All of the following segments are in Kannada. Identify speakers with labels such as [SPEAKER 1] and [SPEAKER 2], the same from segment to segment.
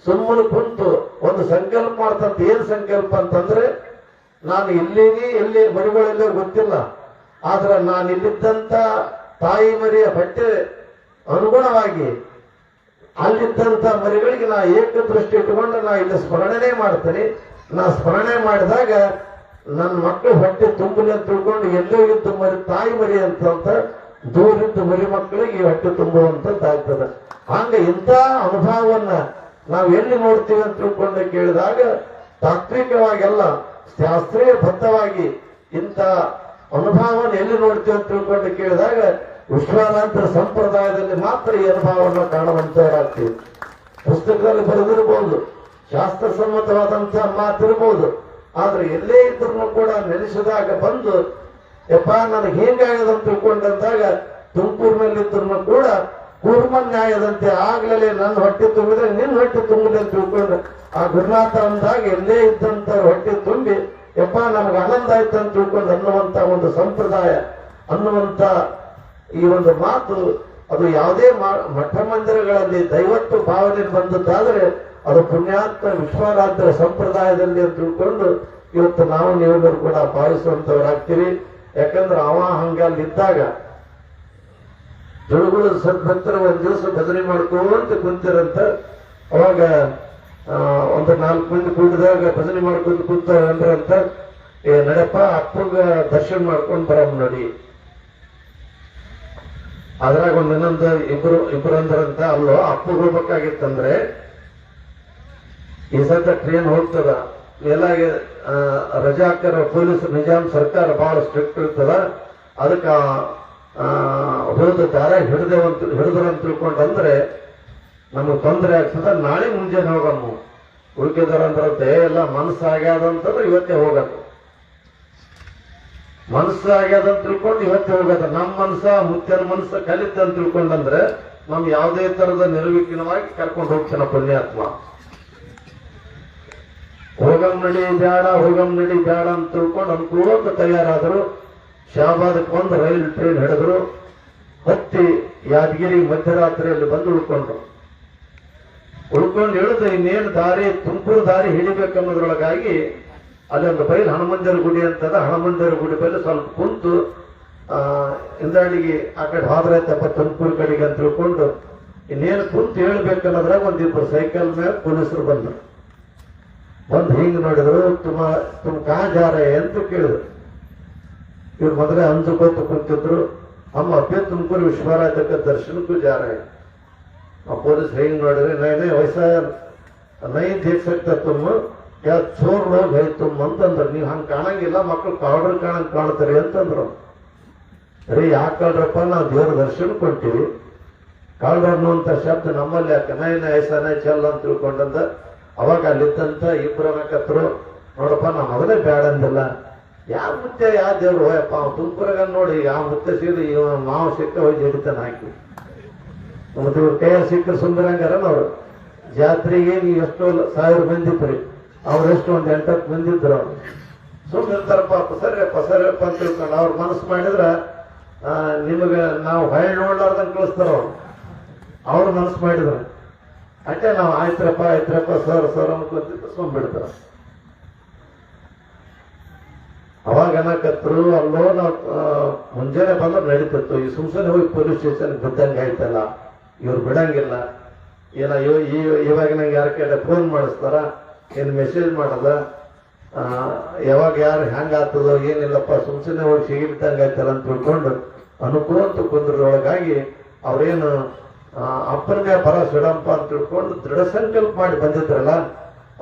[SPEAKER 1] ಸುಮ್ಮನೆ ಕುಂತು ಒಂದು ಸಂಕಲ್ಪ ಮಾಡ್ತಂತ. ಏನ್ ಸಂಕಲ್ಪ ಅಂತಂದ್ರೆ, ನಾನು ಎಲ್ಲಿ ಮರಿಗಳೆಲ್ಲ ಗೊತ್ತಿಲ್ಲ, ಆದ್ರೆ ನಾನು ಇಲ್ಲಿದ್ದಂತ ತಾಯಿ ಮರಿಯ ಬಟ್ಟೆ ಅನುಗುಣವಾಗಿ ಅಲ್ಲಿದ್ದಂತ ಮರಿಗಳಿಗೆ ನಾ ಏಕದೃಷ್ಟಿ ಇಟ್ಟುಕೊಂಡು ನಾ ಇಲ್ಲಿ ಸ್ಮರಣೆ ಮಾಡ್ತೇನೆ. ನಾ ಸ್ಮರಣೆ ಮಾಡಿದಾಗ ನನ್ನ ಮಕ್ಕಳು ಹೊಟ್ಟೆ ತುಂಬಲಿ ಅಂತ ತಿಳ್ಕೊಂಡು ಎಲ್ಲೋ ಇದ್ದು ತಾಯಿ ಮರಿ ಅಂತ ದೂರಿದ್ದು ಮರಿ ಮಕ್ಕಳಿಗೆ ಈ ಹೊಟ್ಟೆ ತುಂಬುವಂತದ್ದಾಗ್ತದೆ. ಹಂಗ ಇಂಥ ಅನುಭವವನ್ನ ನಾವು ಎಲ್ಲಿ ನೋಡ್ತೀವಿ ಅಂತ ತಿಳ್ಕೊಂಡು ಕೇಳಿದಾಗ, ತಾತ್ವಿಕವಾಗೆಲ್ಲ ಶಾಸ್ತ್ರೀಯ ಬದ್ಧವಾಗಿ ಇಂಥ ಅನುಭವವನ್ನು ಎಲ್ಲಿ ನೋಡ್ತೀವಿ ಅಂತ ತಿಳ್ಕೊಂಡು ಕೇಳಿದಾಗ, ವಿಶ್ವಾರಾಧ್ಯ ಸಂಪ್ರದಾಯದಲ್ಲಿ ಮಾತ್ರ ಈ ಅನುಭವವನ್ನು ಕಾಣುವಂತವರಾಗ್ತೀವಿ. ಪುಸ್ತಕದಲ್ಲಿ ಬರೆದಿರಬಹುದು, ಶಾಸ್ತ್ರಸಮ್ಮತವಾದಂತಹ ಮಾತಿರ್ಬೋದು, ಆದ್ರೆ ಎಲ್ಲೇ ಇದ್ರೂ ಕೂಡ ನೆನೆಸಿದಾಗ ಬಂದು ಯಪ್ಪ ನನಗೆ ಹೇಗಾಗದ ಅಂತ ತಿಳ್ಕೊಂಡಂದಾಗ, ತುಮಕೂರಿನಲ್ಲಿದ್ರು ಕೂಡ ಕೂರ್ಮ ನ್ಯಾಯದಂತೆ ಆಗ್ಲೇ ನನ್ನ ಹೊಟ್ಟೆ ತುಂಬಿದ್ರೆ ನಿನ್ನ ಹೊಟ್ಟೆ ತುಂಬಿದೆ ಅಂತ ತಿಳ್ಕೊಂಡು ಆ ಗುರುನಾಥ ಅಂದಾಗ ಎಲ್ಲೇ ಇದ್ದಂತ ಹೊಟ್ಟೆ ತುಂಬಿ ಯಪ್ಪ ನಮ್ಗೆ ಆನಂದ ಆಯ್ತು ಅಂತ ತಿಳ್ಕೊಂಡು ಅನ್ನುವಂತ ಒಂದು ಸಂಪ್ರದಾಯ, ಅನ್ನುವಂತ ಈ ಒಂದು ಮಾತು, ಅದು ಯಾವುದೇ ಮಠ ಮಂದಿರಗಳಲ್ಲಿ ದೈವತ್ವ ಭಾವನೆ ಬಂದದ್ದಾದ್ರೆ ಅದು ಪುಣ್ಯಾತ್ಮ ವಿಶ್ವಾರಾಧ್ಯ ಸಂಪ್ರದಾಯದಲ್ಲಿ ಅಂತ ತಿಳ್ಕೊಂಡು ಇವತ್ತು ನಾವು ನೀವೆಲ್ಲರೂ ಕೂಡ ಭಾವಿಸುವಂತವರಾಗ್ತೀವಿ. ಯಾಕಂದ್ರೆ ಅವ ಹಂಗಲ್ಲಿದ್ದಾಗ ಜೋಳುಗಳು ಸದ್ಭಕ್ತರ ಒಂದ್ ದಿವಸ ಭಜನೆ ಮಾಡ್ಕೋಂತ ಕುಂತಿರಂತ. ಅವಾಗ ಒಂದು 4 ಮಂದಿ ಕೂಡಿದಾಗ ಭಜನೆ ಮಾಡ್ಕೊಂಡು ಕುಂತ ಅಂದ್ರಂತ, ನಡಪ್ಪ ಅಪ್ಪಗ ದರ್ಶನ ಮಾಡ್ಕೊಂಡು ಬರಮ್ ನೋಡಿ. ಅದ್ರಾಗ ಇನ್ನೊಂದು ಇಬ್ರು ಅಂದ್ರಂತ, ಅಲ್ಲೋ ಅಪ್ಪಗೆ ಹೋಗ್ಬೇಕಾಗಿತ್ತಂದ್ರೆ ಈ ಸದ್ಯ ಟ್ರೇನ್ ಹೋಗ್ತದ, ಮೇಲಾಗಿ ರಜಾ ಹಾಕ್ತಾರ ಪೊಲೀಸ್ ನಿಜಾಮ್ ಸರ್ಕಾರ ಬಹಳ ಸ್ಟ್ರಿಕ್ಟ್ ಇರ್ತದ, ಅದಕ್ಕ ಹೋದ ದಾರ ಹಿಡಿದ್ರಂತ ತಿಳ್ಕೊಂಡಂದ್ರೆ ನಮಗ್ ತೊಂದರೆ ಆಗ್ತದ, ನಾಳೆ ಮುಂಜಾನೆ ಹೋಗಮ್ಮ. ಉಳ್ಕಿದಾರ ಅಂದ್ರಂತೆ ಎಲ್ಲ ಮನಸ್ಸಾಗ್ಯಾದಂತಂದ್ರೆ ಇವತ್ತೇ ಹೋಗದು, ಮನಸ್ಸಾಗ್ಯಾದಂತ ತಿಳ್ಕೊಂಡು ಇವತ್ತೇ ಹೋಗದ. ನಮ್ಮ ಮನಸ್ಸ ಮುತ್ಯನ ಮನಸ್ಸ ಕಲಿತಂತ ತಿಳ್ಕೊಂಡಂದ್ರೆ ನಮ್ ಯಾವುದೇ ತರದ ನಿರ್ವಿಘ್ನವಾಗಿ ಕರ್ಕೊಂಡು ಹೋಗ್ತಾನ ಪುಣ್ಯಾತ್ಮ. ಹೋಗಮ್ ನಡಿ ಬೇಡ ಅಂತ ತಿಳ್ಕೊಂಡು ಅನುಕೂಲಕ್ಕೆ ತಯಾರಾದ್ರು. ಶಾಬಾದಕ್ಕೆ ಒಂದು ರೈಲ್ ಟ್ರೈನ್ ಹಿಡಿದ್ರು, ಹತ್ತಿ ಯಾದಗಿರಿ ಮಧ್ಯರಾತ್ರಿಯಲ್ಲಿ ಬಂದು ಉಳ್ಕೊಂಡು ಹೇಳಿದ್ರೆ ಇನ್ನೇನು ದಾರಿ ತುಮಕೂರು ದಾರಿ ಹಿಡಿಬೇಕನ್ನೋದ್ರೊಳಗಾಗಿ ಅಲ್ಲೊಂದು ಬೈಲ್ ಹನುಮಂದಿರ ಗುಡಿ ಅಂತದ, ಹನುಮಂದಿರ ಗುಡಿ ಬೈಲು ಸ್ವಲ್ಪ ಕುಂತು ಹಿಂದಾಡಿಗೆ ಆ ಕಡೆ ಹೋದ್ರೈತಪ್ಪ ತುಮಕೂರು ಕಡೆಗೆ ಅಂತ ತಿಳ್ಕೊಂಡು ಇನ್ನೇನು ಕುಂತು ಹೇಳ್ಬೇಕನ್ನೋದ್ರಾಗ ಒಂದಿಬ್ಬರು ಸೈಕಲ್ ಮೇಲೆ ಪೊಲೀಸರು ಬಂದ್ರು. ಹಿಂಗ್ ನೋಡಿದ್ರು, ತುಮ್ ಕಾ ಜಾ ರಹೆ ಅಂತ ಕೇಳಿದ್ರು. ಇವ್ರು ಮೊದಲೇ ಅಂದುಕೊತ್ತು ಕುಂತಿದ್ರು, हम अपने तुमको विश्वराध्य के दर्शन को जा रहे हैं. पुलिस हेंग नोड़े नहीं वैसा नहीं देख सकता तुम, क्या चोर लोग है तुम ಅಂತಂದ್ರೆ, ನೀವು ಹಂಗೆ ಕಾಣಂಗಿಲ್ಲ, ಮಕ್ಕಳು ಕಳ್ಳರು ಕಾಣ್ತಾರೆ ಅಂತಂದ್ರು. ಅರೆ ಯಾಕೆ ಕಳ್ರಪ್ಪ, ನಾವು ದೇವ್ರ ದರ್ಶನ ಕೊಡ್ತೀವಿ, ಕಳ್ಳರು ಅನ್ನುವಂತ ಶಬ್ದ ನಮ್ಮಲ್ಲಿ ಯಾಕೆ ನೈನ ಐಸಾನೆ ಚೆಲ್ಲ ಅಂತ ತಿಳ್ಕೊಂಡಂತ. ಅವಾಗ ಅಲ್ಲಿದ್ದಂತ ಇಬ್ಬರು ಅನ್ನಕತ್ರು, ನೋಡಪ್ಪ ನಾ ಮೊದಲೇ ಬೇಡ ಅಂದಿಲ್ಲ, ಯಾವ ಮುತ್ತೆ ಯಾವ ದೇವ್ರು ಹೋಯಪ್ಪ ಅವ್ ತುಮಕೂರಾಗ ನೋಡಿ ಯಾವ ಮುತ್ತೆ ಸೀರಿ ಮಾವ ಸಿಕ್ಕ ಹೋಗಿ ಜಡಿತಾನ ಹಾಕಿ. ಮತ್ತೆ ಇವ್ರ ಕೈಯ ಸಿಕ್ಕ ಸುಂದರಂಗಾರನವ್ರು ಜಾತ್ರೆಗೆ ನೀವು ಎಷ್ಟೋ 1000 ಮಂದಿ ಇದ್ರಿ, ಅವ್ರೆಷ್ಟು ಒಂದ್ 8-10 ಮಂದಿ ಇದ್ರು. ಅವ್ರು ಸುಮ್ಮನೆ ಇರ್ತಾರಪ್ಪ, ಸರಿಯಪ್ಪ ಅಂತ ತಿಳ್ಕೊಂಡು ಅವ್ರ ಮನಸ್ಸು ಮಾಡಿದ್ರ ನಿಮಗೆ ನಾವು ಹೊಳ್ ನೋಡ್ಲಾರ್ದಂಗೆ ಕಳಿಸ್ತಾರ. ಅವ್ರ ಮನಸ್ಸು ಮಾಡಿದ್ರ ಅಷ್ಟೇ ನಾವು ಆಯ್ತ್ರಪ್ಪ ಸರ್ ಅನ್ಕೊಂತಿದ್ದು ಸುಮ್ ಬಿಡ್ತಾರ. ಅವಾಗ ಅನ್ನಕತ್ರು, ಅಲ್ಲೋ ನಾವು ಮುಂಜಾನೆ ಬಂದ್ರೆ ನಡೀತಿತ್ತು, ಈ ಸುಮ್ಸನೆ ಹೋಗಿ ಪೊಲೀಸ್ ಸ್ಟೇಷನ್ ಬಿದ್ದಂಗೆ ಆಯ್ತಲ್ಲ, ಇವ್ರು ಬಿಡಂಗಿಲ್ಲ. ಏನ ಇವಾಗ ನಂಗೆ ಯಾರ ಕಡೆ ಫೋನ್ ಮಾಡಿಸ್ತಾರ, ಏನ್ ಮೆಸೇಜ್ ಮಾಡದ, ಯಾವಾಗ ಯಾರು ಹೆಂಗ ಆಗ್ತದೋ ಏನಿಲ್ಲಪ್ಪ, ಸುಮ್ಸನೆ ಹೋಗಿ ಸಿಗಿಬಿಟ್ಟಂಗೆ ಆಯ್ತಲ್ಲ ಅಂತ ತಿಳ್ಕೊಂಡು ಅನುಕೂಲ ಕುಂದ್ರೊಳಗಾಗಿ ಅವ್ರೇನು ಅಪ್ಪನಿಗೆ ಭರವಸೆ ಇಡಂಪ ಅಂತ ತಿಳ್ಕೊಂಡು ದೃಢ ಸಂಕಲ್ಪ ಮಾಡಿ ಬಂದಿದ್ರಲ್ಲ.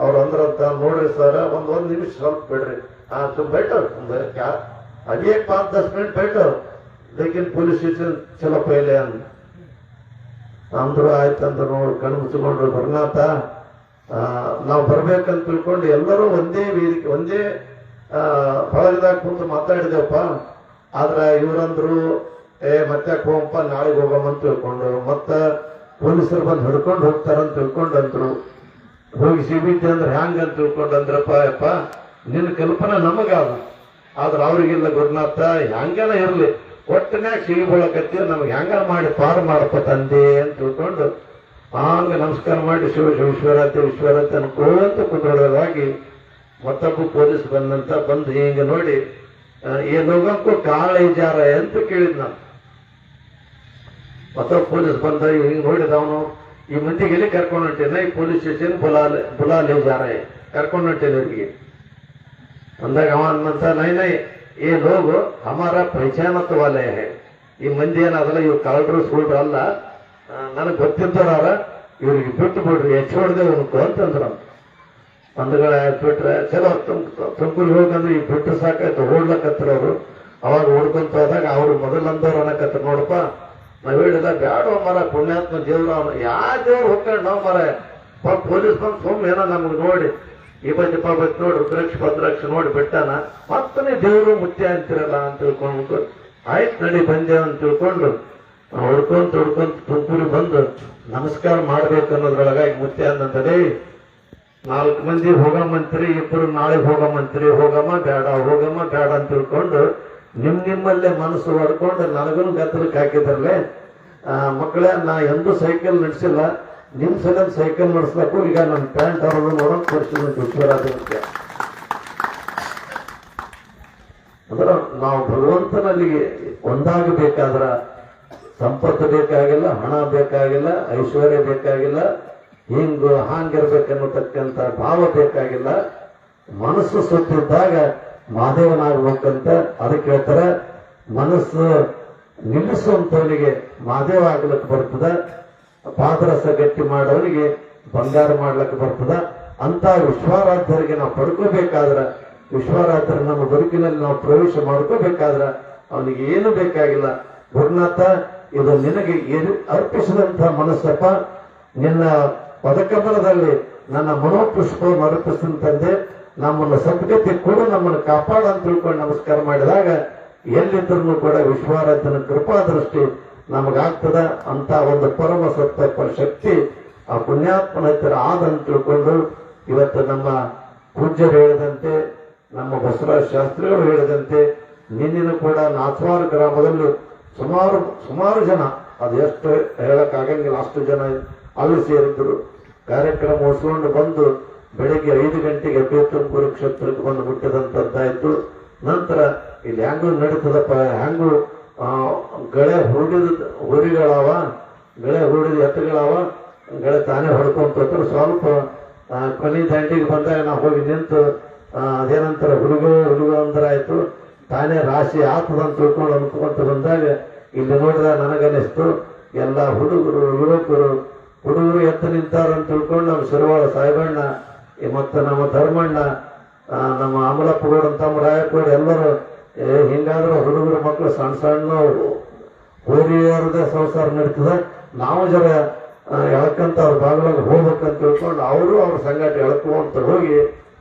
[SPEAKER 1] ಅವ್ರು ಅಂದ್ರಂತ, ನೋಡ್ರಿ ಸರ್ ಒಂದ್ ನಿಮಿಷ ಸ್ವಲ್ಪ ಬಿಡ್ರಿ, तुम बैठो, क्या अभी 5-10 मिनट बैठो, लेकिन पुलिस स्टेशन चलो पहले अंदर आಯ್ತಂದ್ರು. ನೋಡಿ ಕಣ್ಣು ಮುಚ್ಚಿಕೊಂಡ್ರು. ಗುರುನಾಥ ನಾವು ಬರ್ಬೇಕಂತ ತಿಳ್ಕೊಂಡು ಎಲ್ಲರೂ ಒಂದೇ ವೇದಿಕೆ ಒಂದೇ ಹೊಳಗದಾಗ ಕುಂತು ಮಾತಾಡಿದೇವಪ್ಪ. ಆದ್ರ ಇವ್ರಂದ್ರು ಮತ್ತೆ ಹೋಗಪ್ಪ ನಾಳೆಗೆ ಹೋಗಮ್ಮಂತ ತಿಳ್ಕೊಂಡು, ಮತ್ತ ಪೊಲೀಸರು ಬಂದು ಹಿಡ್ಕೊಂಡು ಹೋಗ್ತಾರಂತ ತಿಳ್ಕೊಂಡಂದ್ರು. ಹೋಗಿ ಸಿಬಿಟಿ ಅಂದ್ರೆ ಹ್ಯಾಂಗ ಅಂತ ತಿಳ್ಕೊಂಡಂದ್ರಪ್ಪ, ಯಪ್ಪ ನಿನ್ನ ಕಲ್ಪನೆ ನಮಗಾದ, ಆದ್ರೆ ಅವ್ರಿಗಿಲ್ಲ ಗುರುನಾಥ, ಹ್ಯಾಂಗನ ಇರ್ಲಿ ಒಟ್ಟನ್ಯಾಗ ಸಿಗಿಬೀಳಕತ್ತೀವಿ, ನಮ್ಗೆ ಹ್ಯಾಂಗ ಮಾಡಿ ಪಾರು ಮಾಡಪ್ಪ ತಂದೆ ಅಂತ ತಿಳ್ಕೊಂಡು ಹಂಗ ನಮಸ್ಕಾರ ಮಾಡಿ ಶಿವ ವಿಶ್ವರಾತ್ರಿ ವಿಶ್ವರಾತ್ರಿ ಅನ್ಕೋಂತ ಕುಂದ್ರೊಳಗಾಗಿ ಮತ್ತೊಬ್ಬ ಪೊಲೀಸ್ ಬಂದು ಹಿಂಗ ನೋಡಿ ಏನ್ ಹೋಗಕ್ಕೂ ಕಾಳ ಇಜಾರ ಅಂತ ಕೇಳಿದ್ ನಾನು. ಮತ್ತೊಬ್ಬ ಪೊಲೀಸ್ ಬಂದ ಹಿಂಗ್ ನೋಡಿದ ಅವನು ಈ ಮಂದಿಗೆ ಎಲ್ಲಿ ಕರ್ಕೊಂಡು ಹೊಂಟೇನ ಈ ಪೊಲೀಸ್ ಸ್ಟೇಷನ್ ಬುಲಾಲೆ ಜಾರ ಕರ್ಕೊಂಡು ಹೊಂಟೇನೆ ಇವ್ರಿಗೆ ಅಂದಾಗ ಅವ ಅನ್ನಂತ ನೈ ಏ ಲೋಗು ಹಮಾರ ಪಹಚಾನತ್ ವಾಲೆ ಹೇ, ಈ ಮಂದಿ ಏನದಲ್ಲ ಇವ್ ಕಳ್ಳರು ಸುಳ್ರು ಅಲ್ಲ, ನನಗ್ ಗೊತ್ತಿದ್ದವ್ರ ಇವ್ರಿಗೆ ಬಿಟ್ಟು ಬಿಡ್ರಿ ಹೆಚ್ಚೋಡ್ದೆ ಉಂಟು ಅಂತಂದ್ರ. ಒಂದುಗಳ ಬಿಟ್ರೆ ಚಲೋ ತುಮಕೂರಿಗೆ ಹೋಗಂದ್ರೆ ಈ ಬಿಟ್ಟು ಸಾಕಾಯ್ತು ಓಡ್ಲಕತ್ರ ಅವರು. ಅವಾಗ ಓಡ್ಕೊಂತ ಹೋದಾಗ ಅವ್ರು ಮೊದಲಂದವ್ರು ಅನ್ನಕತ್ರ ನೋಡಪ್ಪ ನಾವ್ ಹೇಳಿದ ಬ್ಯಾಡೋ ಮರ ಪುಣ್ಯಾತ್ಮ ದೇವ್ರು ಅವನು ಯಾವ ದೇವ್ರು ಹೋಗ್ಕೊಂಡು ನಾವು ಮರ ಪೊಲೀಸ್ ಬಂದು ಸುಮ್ಮನೆ ಏನೋ ನಮ್ಗೆ ನೋಡಿ ಈ ಬಂದಿ ಪಾಪತ್ ನೋಡಿ ರುದ್ರಾಕ್ಷ ಭದ್ರಾಕ್ಷ ನೋಡಿ ಬಿಟ್ಟಾನ ಮತ್ತನೇ ದೇವ್ರು ಮುತ್ಯ ಅಂತಿರಲ್ಲ ಅಂತ ತಿಳ್ಕೊಂಡು ಆಯ್ತು ನಡಿ ಬಂದೇವ್ ಅಂತ ತಿಳ್ಕೊಂಡು ಹುಡ್ಕೊಂತ ತುಮಕೂರಿಗೆ ಬಂದು ನಮಸ್ಕಾರ ಮಾಡ್ಬೇಕು ಅನ್ನೋದ್ರೊಳಗಾಗಿ ಮುತ್ಯ ಅಂದಂತಲೇ 4 ಮಂದಿ ಹೋಗಮಂತ್ರಿ, 2 ನಾಳೆ ಹೋಗಮಂತ್ರಿ, ಹೋಗಮ್ಮ ಬೇಡ ಅಂತ ತಿಳ್ಕೊಂಡು ನಿಮ್ಮಲ್ಲೇ ಮನಸ್ಸು ಹೊಡ್ಕೊಂಡು ನನಗೂ ಗದ್ದಲಕ್ಕೆ ಹಾಕಿದ್ರಲ್ಲೇ ಮಕ್ಕಳೇ, ನಾ ಎಂದೂ ಸೈಕಲ್ ನಡೆಸಿಲ್ಲ, ನಿಮ್ ಸಲ ಸೈಕಲ್ ನಡೆಸ್ಲಕ್ಕೂ ಈಗ ನನ್ನ ಪ್ಯಾಂಟ್ ಅವ್ರದ್ದು ನೋಡೋಕ್ ತೋರಿಸಿದ ವಿಶ್ವರಾಜಕ್ಕೆ. ಅಂದ್ರೆ ನಾವು ಭಗವಂತನಲ್ಲಿ ಒಂದಾಗಬೇಕಾದ್ರ ಸಂಪತ್ತು ಬೇಕಾಗಿಲ್ಲ, ಹಣ ಬೇಕಾಗಿಲ್ಲ, ಐಶ್ವರ್ಯ ಬೇಕಾಗಿಲ್ಲ, ಹಾಂಗಿರ್ಬೇಕನ್ನತಕ್ಕಂಥ ಭಾವ ಬೇಕಾಗಿಲ್ಲ. ಮನಸ್ಸು ಸುತ್ತಿದ್ದಾಗ ಮಾದೇವನಾಗ್ಬೇಕಂತ ಅದಕ್ಕೆ ಹೇಳ್ತಾರೆ, ಮನಸ್ಸು ನಿಲ್ಲಿಸುವಂತವನಿಗೆ ಮಾದೇವ ಆಗ್ಲಿಕ್ಕೆ ಬರ್ತದ, ಪಾದರಸ ಗಟ್ಟಿ ಮಾಡೋನಿಗೆ ಬಂಗಾರ ಮಾಡ್ಲಿಕ್ಕೆ ಬರ್ತದ. ಅಂತ ವಿಶ್ವಾರಾಧ್ಯರಿಗೆ ನಾವು ಪಡ್ಕೋಬೇಕಾದ್ರ, ವಿಶ್ವಾರಾಧ್ಯ ನಮ್ಮ ಬದುಕಿನಲ್ಲಿ ನಾವು ಪ್ರವೇಶ ಮಾಡ್ಕೋಬೇಕಾದ್ರ ಅವನಿಗೆ ಏನು ಬೇಕಾಗಿಲ್ಲ. ಗುರುನಾಥ, ಇದು ನಿನಗೆ ಅರ್ಪಿಸಿದಂತ ಮನಸ್ಸಪ್ಪ, ನಿನ್ನ ಪದಕಮಲದಲ್ಲಿ ನನ್ನ ಮನೋಪುಷ್ಪವನ್ನು ಅರ್ಪಿಸಿದಂತೆ ನಮ್ಮನ್ನು ಸದ್ಗತಿ ಕೂಡ ನಮ್ಮನ್ನು ಕಾಪಾಡ ಅಂತ ತಿಳ್ಕೊಂಡು ನಮಸ್ಕಾರ ಮಾಡಿದಾಗ ಎಲ್ಲಿದ್ರೂ ಕೂಡ ವಿಶ್ವಾರಾಧನ ಕೃಪಾದೃಷ್ಟಿ ನಮಗಾಗ್ತದ. ಅಂತ ಒಂದು ಪರಮ ಸತ್ವ ಶಕ್ತಿ ಆ ಪುಣ್ಯಾತ್ಮನ ಹತ್ತಿರ ಆದಂತ ತಿಳ್ಕೊಂಡು ಇವತ್ತು ನಮ್ಮ ಪೂಜ್ಯರು ಹೇಳಿದಂತೆ, ನಮ್ಮ ಬಸವರಾಜ ಶಾಸ್ತ್ರಿಗಳು ಹೇಳಿದಂತೆ ನಿನ್ನಿನ ಕೂಡ ನಾಚವಾರ ಗ್ರಾಮದಲ್ಲಿ ಸುಮಾರು ಜನ, ಅದು ಎಷ್ಟು ಹೇಳಕ್ಕಾಗಂಗಿಲ್ಲ ಅಷ್ಟು ಜನ ಅಲ್ಲಿ ಸೇರಿದ್ರು. ಕಾರ್ಯಕ್ರಮ ಮುಗಿಸ್ಕೊಂಡು ಬಂದು ಬೆಳಿಗ್ಗೆ 5 ಗಂಟೆಗೆ ತುಮಕೂರು ಕ್ಷೇತ್ರಕ್ಕೆ ಬಂದು ಮುಟ್ಟಿದಂತದ್ದಾಯ್ತು. ನಂತರ ಇಲ್ಲಿ ಹೆಂಗು ನಡೀತದಪ್ಪ, ಹೆಂಗು ಗಳೆ ಹುರಿಗಳವ, ಗಳೆ ಹುರಿದ ಎತ್ತುಗಳವ, ಗಳೆ ತಾನೇ ಹೊಡ್ಕೊಂತ ಸ್ವಲ್ಪ ಕೊನೆ ದಂಡಿಗೆ ಬಂದಾಗ ನಾವು ಹೋಗಿ ನಿಂತು ಅದೇನಂತಾರ ಹುಡುಗ ಅಂದ್ರಾಯ್ತು, ತಾನೇ ರಾಶಿ ಆತದಂತ ತಿಳ್ಕೊಂಡು ಅನ್ಕೊಂತ ಬಂದಾಗ ಇಲ್ಲಿ ನೋಡಿದ ನನಗನಿಸ್ತು ಎಲ್ಲ ಹುಡುಗರು ಯುವಕರು ಹುಡುಗರು ಎತ್ತು ನಿಂತಾರಂತ ತಿಳ್ಕೊಂಡು ನಮ್ಮ ಶಿರವಾಳ ಸಾಹೇಬಣ್ಣ ಮತ್ತು ನಮ್ಮ ಧರ್ಮಣ್ಣ, ನಮ್ಮ ಅಮಲಪ್ಪಗೌಡ, ತಮ್ಮ ರಾಯಕೋಡ್ ಎಲ್ಲರೂ ಹಿಂಗಾದ್ರೂ ಹುಡುಗರು ಮಕ್ಕಳು ಸಣ್ಣ ಹೋರಿಯವ್ರದೇ ಸಂಸಾರ ನಡೀತದ, ನಾವು ಜರ ಎಳ್ಕಂತ ಅವ್ರ ಬಾಗಿಲಾಗ ಹೋಗ್ಬೇಕಂತ ತಿಳ್ಕೊಂಡು ಅವರು ಅವ್ರ ಸಂಗಾಟ ಎಳ್ಕೊಂತ ಹೋಗಿ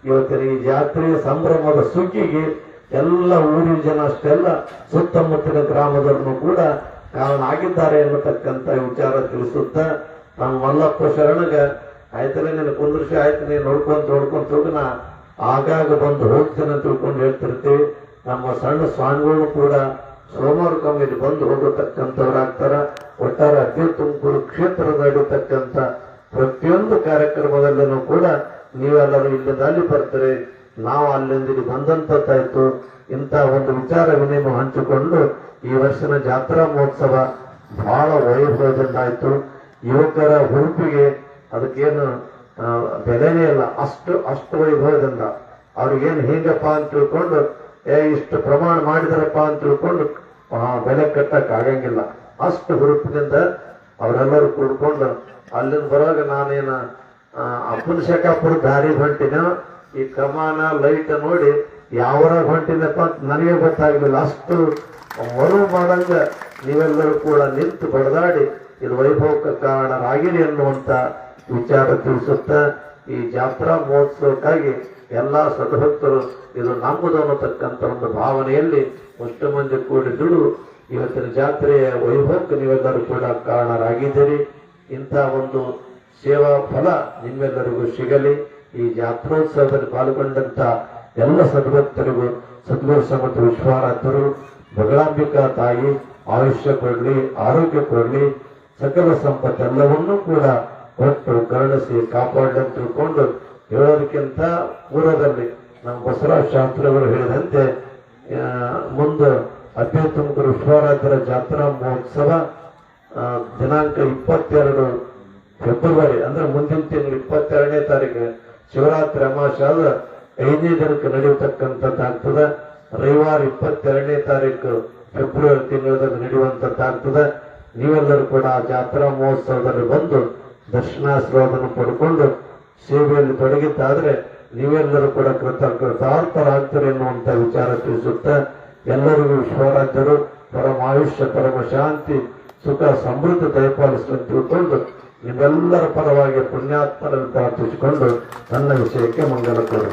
[SPEAKER 1] ಇವತ್ತಿನ ಈ ಜಾತ್ರೆಯ ಸಂಭ್ರಮದ ಸುಗ್ಗಿಗೆ ಎಲ್ಲ ಊರಿನ ಜನ ಅಷ್ಟೆಲ್ಲ ಸುತ್ತಮುತ್ತಲಿನ ಗ್ರಾಮದವ್ರನ್ನು ಕೂಡ ಕಾರಣ ಆಗಿದ್ದಾರೆ ಎನ್ನತಕ್ಕಂತ ವಿಚಾರ ತಿಳಿಸುತ್ತಾ ನಮ್ಮ ಮಲ್ಲಪ್ಪ ಶರಣಗ ಆಯ್ತಲ್ಲ ನೀನು ಕುಂದ್ರಿಸಿ ಆಯ್ತು ನೀನು ನೋಡ್ಕೊಂತ ಹೋಗಿ ನಾ ಆಗಾಗ ಬಂದು ಹೋಗ್ತೇನೆ ಅಂತ ತಿಳ್ಕೊಂಡು ಹೇಳ್ತಿರ್ತೀವಿ. ನಮ್ಮ ಸಣ್ಣ ಸ್ವಾಮಿಗಳು ಕೂಡ ಸೋಮವಾರಕ್ಕೊಮ್ಮೆ ಇಲ್ಲಿ ಬಂದು ಹೋಗತಕ್ಕಂಥವ್ರಾಗ್ತಾರ. ಒಟ್ಟಾರೆ ತುಮಕೂರು ಕ್ಷೇತ್ರದ ನಡೀತಕ್ಕಂಥ ಪ್ರತಿಯೊಂದು ಕಾರ್ಯಕ್ರಮದಲ್ಲೂ ಕೂಡ ನೀವೆಲ್ಲರೂ ಇಲ್ಲಿಂದ ಅಲ್ಲಿ ಬರ್ತಾರೆ, ನಾವು ಅಲ್ಲಿಂದ ಇಲ್ಲಿ ಬಂದಂತಾಯ್ತು. ಇಂಥ ಒಂದು ವಿಚಾರ ವಿನಿಮಯ ಹಂಚಿಕೊಂಡು ಈ ವರ್ಷದ ಜಾತ್ರಾ ಮಹೋತ್ಸವ ಬಹಳ ವೈಭವದಿಂದಾಯ್ತು. ಯುವಕರ ಹುರುಪಿಗೆ ಅದಕ್ಕೇನು ಬೆಲೆನೇ ಇಲ್ಲ, ಅಷ್ಟು ವೈಭವದಿಂದ ಅವ್ರಿಗೇನು ಹೀಗಪ್ಪ ಅಂತ ತಿಳ್ಕೊಂಡು ಇಷ್ಟು ಪ್ರಮಾಣ ಮಾಡಿದಾರಪ್ಪ ಅಂತ ತಿಳ್ಕೊಂಡು ಬೆಲೆ ಕಟ್ಟಕ್ ಆಗಂಗಿಲ್ಲ. ಅಷ್ಟು ಹುರುಪಿನಿಂದ ಅವರೆಲ್ಲರೂ ಕೂಡ್ಕೊಂಡು ಅಲ್ಲಿಂದ ಬರುವಾಗ ನಾನೇನ ಅಪ್ಪನ ಶಕಾಪುರ ದಾರಿ ಹೊಂಟಿನ ಈ ಕಮಾನ ಲೈಟ್ ನೋಡಿ ಯಾವರ ಹೊಂಟಿನಪ್ಪ ಅಂತ ನನಗೆ ಗೊತ್ತಾಗ್ಲಿಲ್ಲ. ಅಷ್ಟು ಮರುವು ಮಾಡಂಗ ನೀವೆಲ್ಲರೂ ಕೂಡ ನಿಂತು ಬಡದಾಡಿ ಇದು ವೈಭವಕ್ಕೆ ಕಾರಣರಾಗಿರಿ ಅನ್ನುವಂತ ವಿಚಾರ ತಿಳಿಸುತ್ತ ಈ ಜಾತ್ರಾ ಮಹೋತ್ಸವಕ್ಕಾಗಿ ಎಲ್ಲಾ ಸದ್ಭಕ್ತರು ಇದು ನಮ್ಮದು ಅನ್ನತಕ್ಕಂಥ ಒಂದು ಭಾವನೆಯಲ್ಲಿ ಅಷ್ಟು ಮಂದಿ ಕೂಡಿ ದುಡು ಇವತ್ತಿನ ಜಾತ್ರೆಯ ವೈಭವಕ್ಕೆ ನೀವೆಲ್ಲರೂ ಕೂಡ ಕಾರಣರಾಗಿದ್ದೀರಿ. ಇಂಥ ಒಂದು ಸೇವಾ ಫಲ ನಿಮ್ಮೆಲ್ಲರಿಗೂ ಸಿಗಲಿ. ಈ ಜಾತ್ರೋತ್ಸವದಲ್ಲಿ ಪಾಲ್ಗೊಂಡಂತ ಎಲ್ಲ ಸದ್ಭಕ್ತರಿಗೂ ಸದ್ಗುರು ಸಮರ್ಥ ವಿಶ್ವಾರಾಧ್ಯರು ಬಗಳಾಂಬಿಕಾ ತಾಯಿ ಆಯುಷ್ಯ ಕೊಡ್ಲಿ, ಆರೋಗ್ಯ ಕೊಡ್ಲಿ, ಸಕಲ ಸಂಪತ್ತೆಲ್ಲವನ್ನೂ ಕೂಡ ಕೊಟ್ಟು ಕರುಣಿಸಿ ಕಾಪಾಡಿ ಅಂತ ತಿಳ್ಕೊಂಡು ಹೇಳೋದಕ್ಕಿಂತ ಪೂರ್ವದಲ್ಲಿ ನಮ್ಮ ಬಸವರಾಜ ಶಾಸ್ತ್ರಿಗಳು ಹೇಳಿದಂತೆ ಮುಂದೆ ಅಭ್ಯ ತುಮಕೂರು ವಿಶ್ವರಾಜರ ಜಾತ್ರಾ ಮಹೋತ್ಸವ ದಿನಾಂಕ 22 ಫೆಬ್ರವರಿ ಅಂದ್ರೆ ಮುಂದಿನ ತಿಂಗಳು 22ನೇ ತಾರೀಕು ಶಿವರಾತ್ರಿ ಅಮಾವಾಸ್ಯೆ ಆದ 5ನೇ ದಿನಕ್ಕೆ ನಡೆಯತಕ್ಕಂಥದ್ದಾಗ್ತದೆ. ರವಿವಾರ 22ನೇ ತಾರೀಕು ಫೆಬ್ರವರಿ ತಿಂಗಳಲ್ಲಿ ನಡೆಯುವಂತದ್ದಾಗ್ತದೆ. ನೀವೆಲ್ಲರೂ ಕೂಡ ಆ ಜಾತ್ರಾ ಮಹೋತ್ಸವದಲ್ಲಿ ಬಂದು ದರ್ಶನಾಶೀರ್ವಾದವನ್ನು ಪಡ್ಕೊಂಡು ಸೇವೆಯಲ್ಲಿ ತೊಡಗಿದ್ದಾದ್ರೆ ನೀವೆಲ್ಲರೂ ಕೂಡ ಕೃತಾರ್ಥರಾಗ್ತಾರೆ ಎನ್ನುವಂತ ವಿಚಾರ ತಿಳಿಸುತ್ತಾ ಎಲ್ಲರಿಗೂ ವಿಶ್ವರಾಜ್ಯರು ಪರಮ ಆಯುಷ್ಯ ಪರಮ ಶಾಂತಿ ಸುಖ ಸಮೃದ್ಧಿ ದಯಪಾಲಿಸುವಂತೆ ತಿಳ್ಕೊಂಡು ನಿಮ್ಮೆಲ್ಲರ ಪರವಾಗಿ ಪುಣ್ಯಾತ್ಮರನ್ನು ಪ್ರಾರ್ಥಿಸಿಕೊಂಡು ನನ್ನ ವಿಷಯಕ್ಕೆ ಮಂಗಲ ಕೋರು.